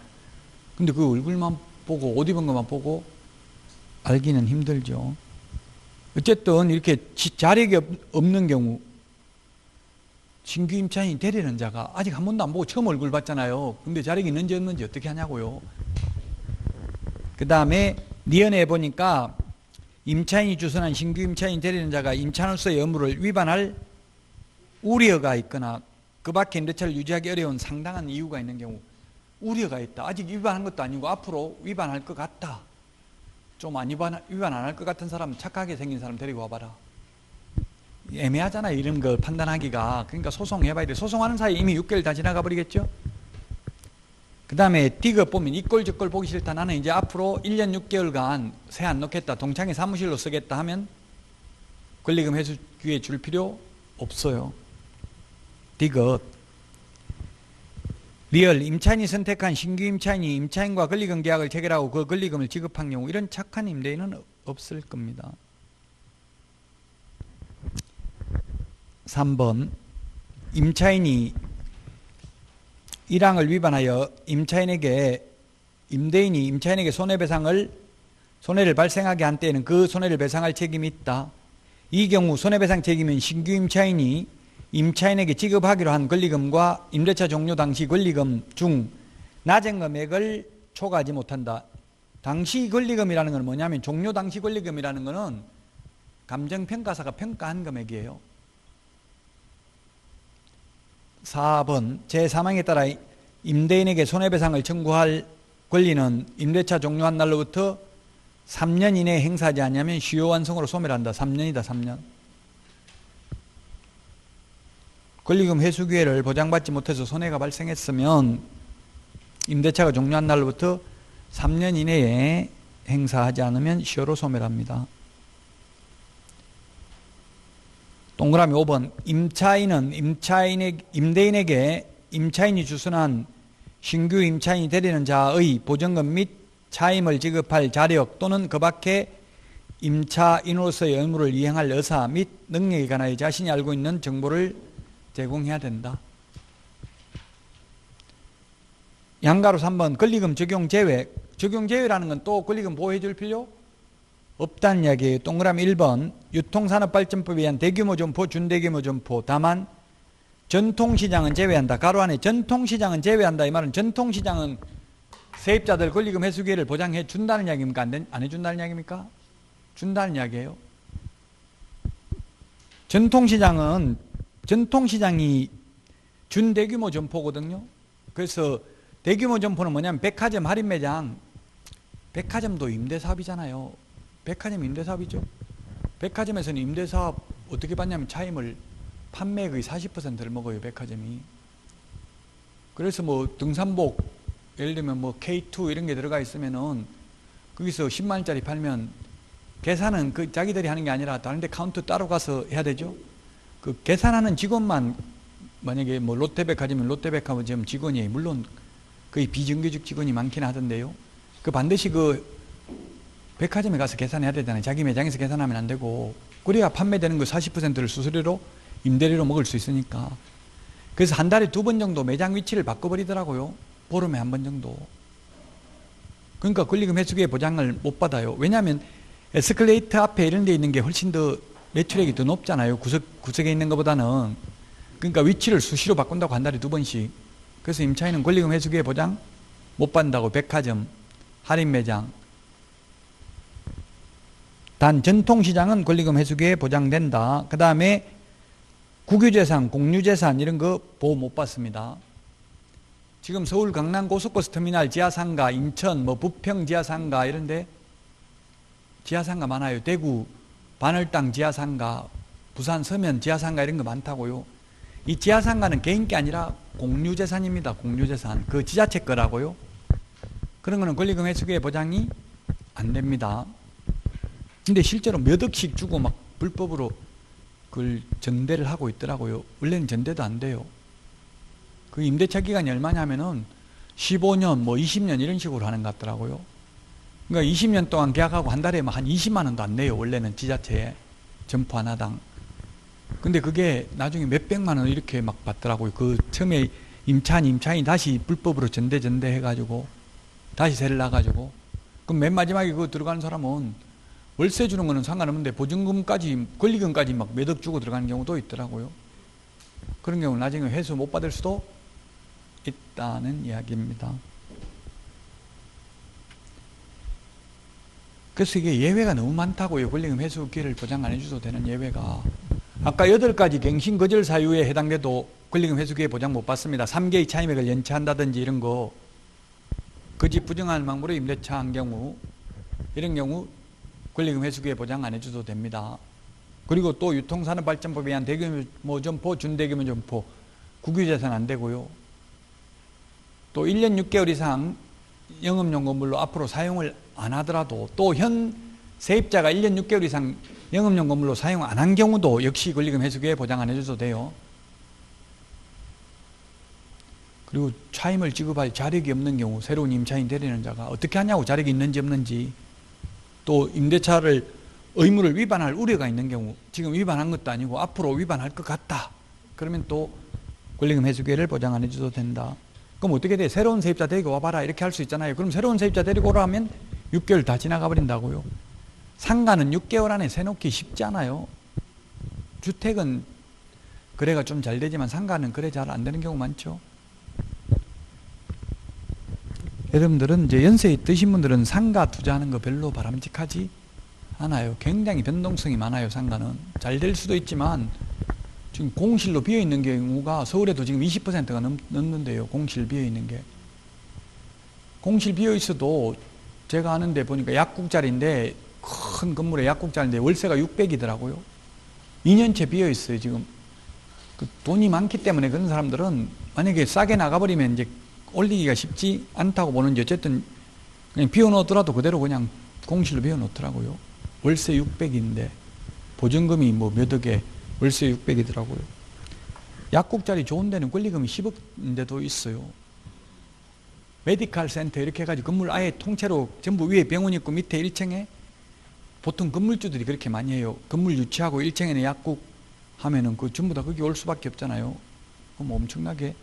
근데 그 얼굴만 보고 옷 입은 것만 보고 알기는 힘들죠. 어쨌든 이렇게 자력이 없는 경우, 신규 임차인이 되려는 자가 아직 한 번도 안 보고 처음 얼굴 봤잖아요. 근데 자력이 있는지 없는지 어떻게 하냐고요. 그 다음에 니은에 보니까 임차인이 주선한 신규 임차인이 되려는 자가 임차인으로서의 의무를 위반할 우려가 있거나 그 밖에 임대차를 유지하기 어려운 상당한 이유가 있는 경우, 우려가 있다. 아직 위반한 것도 아니고 앞으로 위반할 것 같다. 좀 안 위반 안 할 것 같은 사람, 착하게 생긴 사람 데리고 와봐라. 애매하잖아요. 이런 걸 판단하기가. 그러니까 소송해봐야 돼. 소송하는 사이에 이미 6개월 다 지나가 버리겠죠. 그 다음에 디귿 보면 이 꼴 저 꼴 보기 싫다. 나는 이제 앞으로 1년 6개월간 세 안 넣겠다. 동창회 사무실로 쓰겠다 하면 권리금 회수 기회 줄 필요 없어요. 디귿. 리얼. 임차인이 선택한 신규 임차인이 임차인과 권리금 계약을 체결하고 그 권리금을 지급한 경우 이런 착한 임대인은 없을 겁니다. 3번. 임차인이 1항을 위반하여 임대인이 임차인에게 손해를 발생하게 한 때에는 그 손해를 배상할 책임이 있다. 이 경우 손해배상 책임은 신규 임차인이 임차인에게 지급하기로 한 권리금과 임대차 종료 당시 권리금 중 낮은 금액을 초과하지 못한다. 당시 권리금이라는 건 뭐냐면 종료 당시 권리금이라는 것은 감정평가사가 평가한 금액이에요. 4번. 제3항에 따라 임대인에게 손해배상을 청구할 권리는 임대차 종료한 날로부터 3년 이내에 행사하지 않으면 시효 완성으로 소멸한다. 3년이다. 3년. 권리금 회수 기회를 보장받지 못해서 손해가 발생했으면 임대차가 종료한 날로부터 3년 이내에 행사하지 않으면 시효로 소멸합니다. 동그라미 5번. 임차인은 임대인에게 임차인이 주선한 신규 임차인이 되려는 자의 보증금 및 차임을 지급할 자력 또는 그 밖에 임차인으로서의 의무를 이행할 의사 및 능력에 관하여 자신이 알고 있는 정보를 제공해야 된다. 양가로 3번. 권리금 적용 제외. 적용 제외라는 건 또 권리금 보호해 줄 필요 없다는 이야기예요. 동그라미 1번. 유통산업발전법에 의한 대규모 점포, 준대규모 점포. 다만 전통시장은 제외한다. 가로 안에 전통시장은 제외한다. 이 말은 전통시장은 세입자들 권리금 회수 기회를 보장해 준다는 이야기입니까? 안 해준다는 이야기입니까? 준다는 이야기예요. 전통시장이 준대규모 점포거든요. 그래서 대규모 점포는 뭐냐면 백화점 할인 매장, 백화점도 임대사업이잖아요. 백화점 임대사업이죠. 백화점에서는 임대사업 어떻게 받냐면 차임을 판매의 거의 40%를 먹어요, 백화점이. 그래서 뭐 등산복, 예를 들면 뭐 K2 이런 게 들어가 있으면은 거기서 10만 원짜리 팔면 계산은 그 자기들이 하는 게 아니라 다른 데 카운터 따로 가서 해야 되죠. 그 계산하는 직원만 만약에 뭐 롯데백화점이면 롯데백화점 직원이 물론 거의 비정규직 직원이 많긴 하던데요. 그 반드시 그 백화점에 가서 계산해야 되잖아요. 자기 매장에서 계산하면 안 되고 그래야 판매되는 그 40%를 수수료로 임대료로 먹을 수 있으니까. 그래서 한 달에 2번 정도 매장 위치를 바꿔버리더라고요. 보름에 한 번 정도. 그러니까 권리금 회수기의 보장을 못 받아요. 왜냐하면 에스컬레이터 앞에 이런 데 있는 게 훨씬 더 매출액이 더 높잖아요. 구석에 있는 것보다는. 그러니까 위치를 수시로 바꾼다고 한 달에 2번씩. 그래서 임차인은 권리금 회수기의 보장 못 받는다고. 백화점, 할인 매장. 단 전통시장은 권리금 회수기에 보장된다. 그 다음에 국유재산, 공유재산 이런 거 보호 못 받습니다. 지금 서울 강남 고속버스 터미널 지하상가, 인천 뭐 부평 지하상가 이런데 지하상가 많아요. 대구 반월당 지하상가, 부산 서면 지하상가 이런 거 많다고요. 이 지하상가는 개인 게 아니라 공유재산입니다. 공유재산. 그 지자체 거라고요. 그런 거는 권리금 회수기의 보장이 안 됩니다. 근데 실제로 몇 억씩 주고 막 불법으로 그걸 전대를 하고 있더라고요. 원래는 전대도 안 돼요. 그 임대차 기간이 얼마냐면은 15년, 뭐 20년 이런 식으로 하는 것 같더라고요. 그러니까 20년 동안 계약하고 한 달에 한 20만 원도 안 내요. 원래는 지자체에 점포 하나당. 근데 그게 나중에 몇백만 원 이렇게 막 받더라고요. 그 처음에 임차인이 다시 불법으로 전대 해가지고 다시 세를 놔가지고. 그럼 맨 마지막에 그거 들어가는 사람은 월세 주는 거는 상관없는데 보증금까지, 권리금까지 막 몇 억 주고 들어가는 경우도 있더라고요. 그런 경우 나중에 회수 못 받을 수도 있다는 이야기입니다. 그래서 이게 예외가 너무 많다고요. 권리금 회수 기회를 보장 안 해줘도 되는 예외가. 아까 8가지 갱신 거절 사유에 해당돼도 권리금 회수 기회 보장 못 받습니다. 3개의 차임액을 연체한다든지 이런 거, 거짓 부정한 망부로 임대차 한 경우, 이런 경우 권리금 회수 기회 보장 안 해줘도 됩니다. 그리고 또 유통산업발전법에 의한 대규모 점포, 준대규모 점포, 국유재산 안 되고요. 또 1년 6개월 이상 영업용 건물로 앞으로 사용을 안 하더라도 또 현 세입자가 1년 6개월 이상 영업용 건물로 사용 안 한 경우도 역시 권리금 회수기에 보장 안 해줘도 돼요. 그리고 차임을 지급할 자력이 없는 경우, 새로운 임차인 데리는 자가 어떻게 하냐고, 자력이 있는지 없는지. 또 임대차를 의무를 위반할 우려가 있는 경우, 지금 위반한 것도 아니고 앞으로 위반할 것 같다. 그러면 또 권리금 회수기회를 보장 안 해줘도 된다. 그럼 어떻게 돼? 새로운 세입자 데리고 와봐라 이렇게 할 수 있잖아요. 그럼 새로운 세입자 데리고 오라 하면 6개월 다 지나가 버린다고요. 상가는 6개월 안에 세놓기 쉽지 않아요. 주택은 거래가 좀 잘 되지만 상가는 거래 잘 안 되는 경우 많죠. 여러분들은 이제 연세 드신 분들은 상가 투자하는 거 별로 바람직하지 않아요. 굉장히 변동성이 많아요. 상가는 잘 될 수도 있지만 지금 공실로 비어있는 경우가 서울에도 지금 20%가 넘는데요. 공실 비어있는 게. 공실 비어있어도 제가 아는 데 보니까 약국자리인데, 큰 건물에 약국자리인데 월세가 600이더라고요. 2년째 비어있어요. 지금 그 돈이 많기 때문에 그런 사람들은 만약에 싸게 나가버리면 이제 올리기가 쉽지 않다고 보는지 어쨌든 그냥 비워놓더라도 그대로 그냥 공실로 비워놓더라고요. 월세 600인데 보증금이 뭐 몇 억에 월세 600이더라고요. 약국자리 좋은 데는 권리금이 10억인데도 있어요. 메디칼 센터 이렇게 해가지고 건물 아예 통째로 전부 위에 병원 있고 밑에 1층에 보통 건물주들이 그렇게 많이 해요. 건물 유치하고 1층에는 약국 하면은 그 전부 다 거기 올 수밖에 없잖아요. 그럼 엄청나게.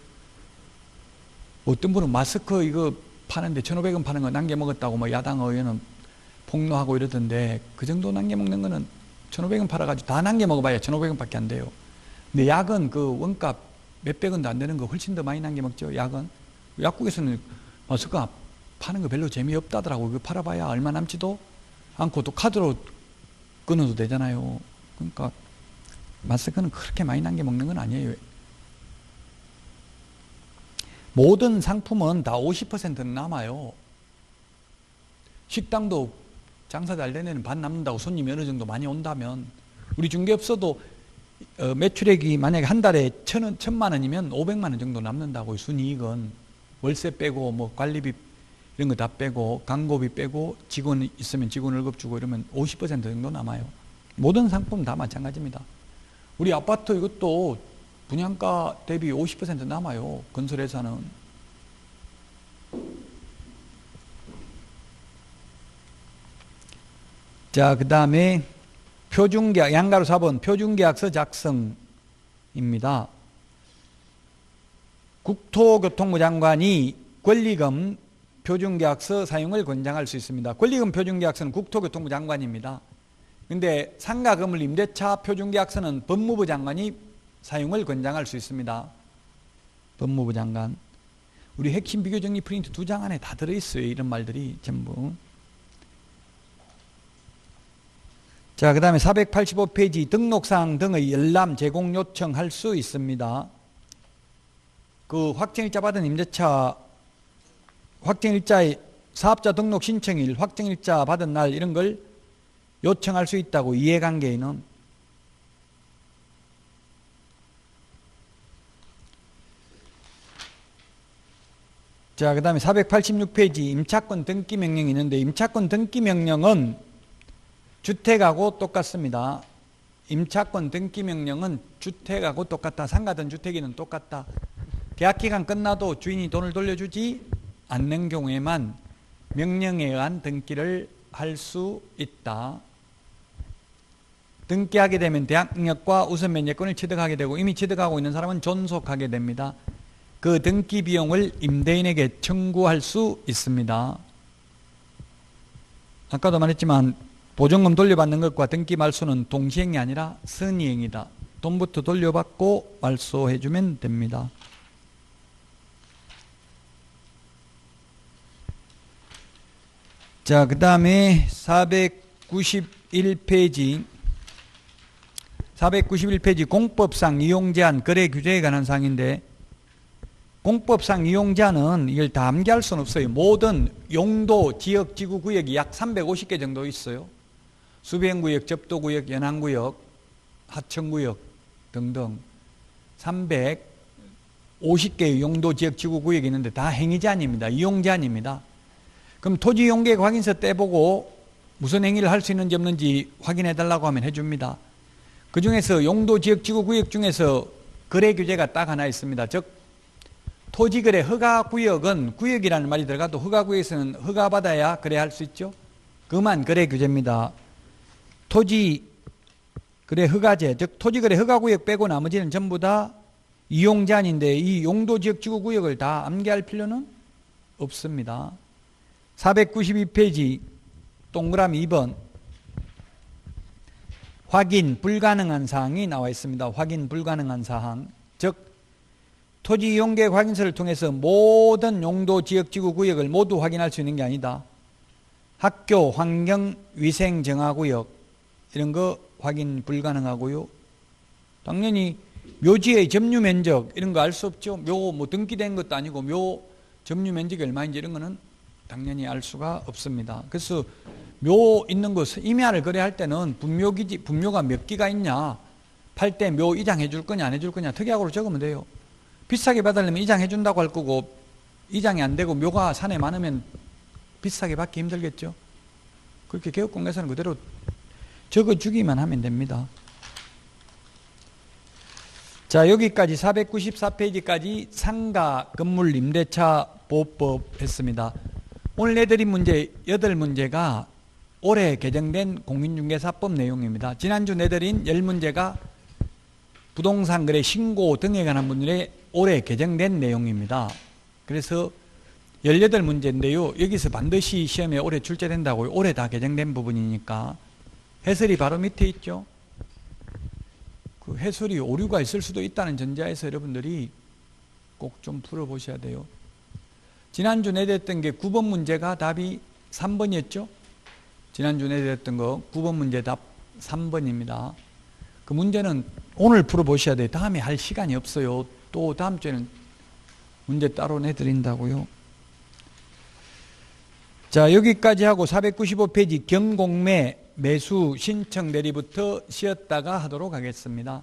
어떤 분은 마스크 이거 파는데 1,500원 파는 거 남겨 먹었다고 뭐 야당 의원은 폭로하고 이러던데, 그 정도 남겨 먹는 거는 1,500원 팔아가지고 다 남겨 먹어봐야 1,500원 밖에 안 돼요. 근데 약은 그 원값 몇백 원도 안 되는 거 훨씬 더 많이 남겨 먹죠. 약은. 약국에서는 마스크 파는 거 별로 재미없다더라고. 그거 팔아봐야 얼마 남지도 않고 또 카드로 끊어도 되잖아요. 그러니까 마스크는 그렇게 많이 남겨 먹는 건 아니에요. 모든 상품은 다 50%는 남아요. 식당도 장사 잘 되는 반 남는다고, 손님이 어느 정도 많이 온다면. 우리 중개업소도 매출액이 만약에 한 달에 1,000만 원이면 500만 원 정도 남는다고요. 순이익은. 월세 빼고 뭐 관리비 이런 거 다 빼고 광고비 빼고 직원 있으면 직원 월급 주고 이러면 50% 정도 남아요. 모든 상품 다 마찬가지입니다. 우리 아파트 이것도 분양가 대비 50% 남아요. 건설회사는. 자, 그 다음에 표준계약, 양가로 4번 표준계약서 작성입니다. 국토교통부 장관이 권리금 표준계약서 사용을 권장할 수 있습니다. 권리금 표준계약서는 국토교통부 장관입니다. 근데 상가 건물 임대차 표준계약서는 법무부 장관이 사용을 권장할 수 있습니다. 법무부 장관. 우리 핵심 비교정리 프린트 2장 안에 다 들어있어요. 이런 말들이 전부. 자, 그 다음에 485페이지 등록사항 등의 열람 제공 요청할 수 있습니다. 그 확정일자 받은 임대차 확정일자의 사업자 등록 신청일, 확정일자 받은 날 이런 걸 요청할 수 있다고 이해관계인은. 자, 그 다음에 486페이지 임차권 등기 명령이 있는데 임차권 등기 명령은 주택하고 똑같습니다. 임차권 등기 명령은 주택하고 똑같다. 상가든 주택이든 똑같다. 계약기간 끝나도 주인이 돈을 돌려주지 않는 경우에만 명령에 의한 등기를 할 수 있다. 등기하게 되면 대항력과 우선 면제권을 취득하게 되고 이미 취득하고 있는 사람은 존속하게 됩니다. 그 등기 비용을 임대인에게 청구할 수 있습니다. 아까도 말했지만 보증금 돌려받는 것과 등기 말소는 동시행이 아니라 선이행이다. 돈부터 돌려받고 말소해주면 됩니다. 자, 그 다음에 491페이지 공법상 이용제한 거래 규제에 관한 사항인데 공법상 이용제한은 이걸 다 암기할 수는 없어요. 모든 용도, 지역, 지구 구역이 약 350개 정도 있어요. 수변구역, 접도구역, 연안구역, 하천구역 등등 350개의 용도, 지역, 지구 구역이 있는데 다 행위제한입니다. 이용제한입니다. 그럼 토지 용계획 확인서 떼보고 무슨 행위를 할 수 있는지 없는지 확인해 달라고 하면 해줍니다. 그 중에서 용도, 지역, 지구 구역 중에서 거래 규제가 딱 하나 있습니다. 즉 토지거래 허가구역은 구역이라는 말이 들어가도 허가구역에서는 허가받아야 거래할 수 있죠. 그만 거래 규제입니다. 토지거래 허가제, 즉 토지거래 허가구역 빼고 나머지는 전부 다 이용제한인데 이 용도, 지역, 지구 구역을 다 암기할 필요는 없습니다. 492페이지 동그라미 2번 확인 불가능한 사항이 나와 있습니다. 확인 불가능한 사항, 즉 토지 이용계획 확인서를 통해서 모든 용도, 지역, 지구 구역을 모두 확인할 수 있는 게 아니다. 학교, 환경, 위생 정화구역 이런 거 확인 불가능하고요. 당연히 묘지의 점유 면적 이런 거 알 수 없죠. 묘 뭐 등기된 것도 아니고 묘 점유 면적이 얼마인지 이런 거는 당연히 알 수가 없습니다. 그래서 묘 있는 거 임야를 거래할 때는 분묘가 몇 기가 있냐, 팔 때 묘 이장해 줄 거냐 안 해줄 거냐 특약으로 적으면 돼요. 비싸게 받으려면 이장해 준다고 할 거고 이장이 안 되고 묘가 산에 많으면 비싸게 받기 힘들겠죠. 그렇게 개업공개서는 그대로 적어주기만 하면 됩니다. 자, 여기까지 494페이지까지 상가 건물 임대차 보호법 했습니다. 오늘 내드린 문제 8문제가 올해 개정된 공인중개사법 내용입니다. 지난주 내드린 10문제가 부동산 거래 신고 등에 관한 문제에 올해 개정된 내용입니다. 그래서 18문제인데요. 여기서 반드시 시험에 올해 출제된다고요. 올해 다 개정된 부분이니까. 해설이 바로 밑에 있죠. 그 해설이 오류가 있을 수도 있다는 전제하에서 여러분들이 꼭 좀 풀어보셔야 돼요. 지난주 내드렸던 게 9번 문제가 답이 3번이었죠. 지난주 내드렸던 거 9번 문제 답 3번입니다. 그 문제는 오늘 풀어보셔야 돼요. 다음에 할 시간이 없어요. 또 다음 주에는 문제 따로 내드린다고요. 자, 여기까지 하고 495페이지 경공매 매수 신청 대리부터 쉬었다가 하도록 하겠습니다.